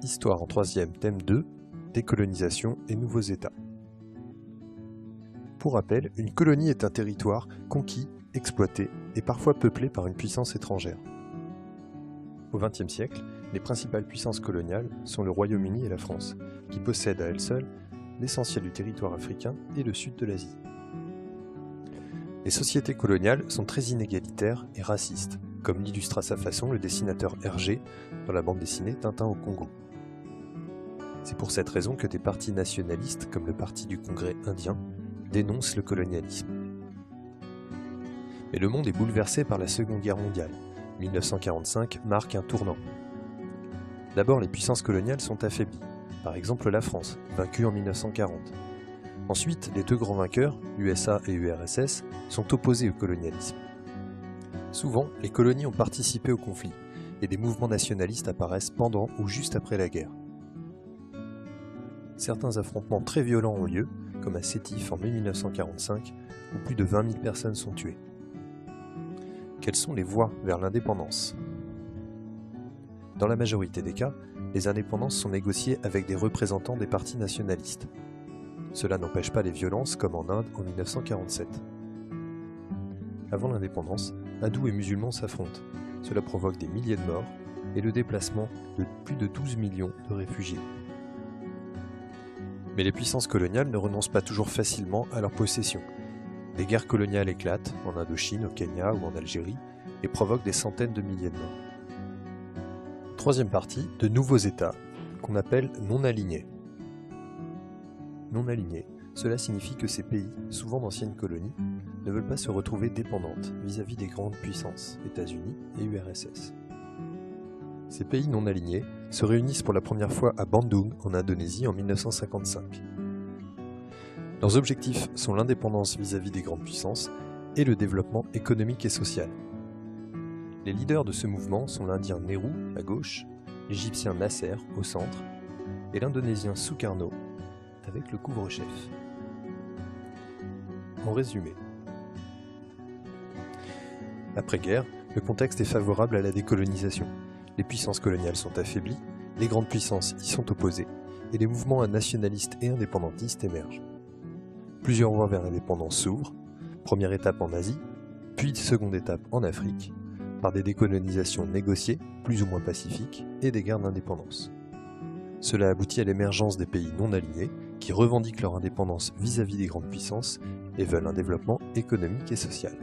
Histoire en 3e, thème 2, décolonisation et nouveaux États. Pour rappel, une colonie est un territoire conquis, exploité et parfois peuplé par une puissance étrangère. Au XXe siècle, les principales puissances coloniales sont le Royaume-Uni et la France, qui possèdent à elles seules l'essentiel du territoire africain et le sud de l'Asie. Les sociétés coloniales sont très inégalitaires et racistes, comme l'illustre à sa façon le dessinateur Hergé dans la bande dessinée Tintin au Congo. C'est pour cette raison que des partis nationalistes, comme le Parti du Congrès indien, dénoncent le colonialisme. Mais le monde est bouleversé par la Seconde Guerre mondiale. 1945 marque un tournant. D'abord, les puissances coloniales sont affaiblies, par exemple la France, vaincue en 1940. Ensuite, les deux grands vainqueurs, USA et URSS, sont opposés au colonialisme. Souvent, les colonies ont participé au conflit, et des mouvements nationalistes apparaissent pendant ou juste après la guerre. Certains affrontements très violents ont lieu, comme à Sétif en mai 1945, où plus de 20 000 personnes sont tuées. Quelles sont les voies vers l'indépendance? Dans la majorité des cas, les indépendances sont négociées avec des représentants des partis nationalistes. Cela n'empêche pas les violences comme en Inde en 1947. Avant l'indépendance, hindous et musulmans s'affrontent. Cela provoque des milliers de morts et le déplacement de plus de 12 millions de réfugiés. Mais les puissances coloniales ne renoncent pas toujours facilement à leurs possessions. Des guerres coloniales éclatent en Indochine, au Kenya ou en Algérie et provoquent des centaines de milliers de morts. Troisième partie, de nouveaux États, qu'on appelle non-alignés. Non-alignés, cela signifie que ces pays, souvent d'anciennes colonies, ne veulent pas se retrouver dépendantes vis-à-vis des grandes puissances, États-Unis et URSS. Ces pays non alignés se réunissent pour la première fois à Bandung, en Indonésie, en 1955. Leurs objectifs sont l'indépendance vis-à-vis des grandes puissances et le développement économique et social. Les leaders de ce mouvement sont l'Indien Nehru, à gauche, l'Égyptien Nasser, au centre, et l'Indonésien Sukarno, avec le couvre-chef. En résumé, après-guerre, le contexte est favorable à la décolonisation. Les puissances coloniales sont affaiblies, les grandes puissances y sont opposées, et les mouvements nationalistes et indépendantistes émergent. Plusieurs voies vers l'indépendance s'ouvrent, première étape en Asie, puis seconde étape en Afrique, par des décolonisations négociées, plus ou moins pacifiques, et des guerres d'indépendance. Cela aboutit à l'émergence des pays non alignés, qui revendiquent leur indépendance vis-à-vis des grandes puissances et veulent un développement économique et social.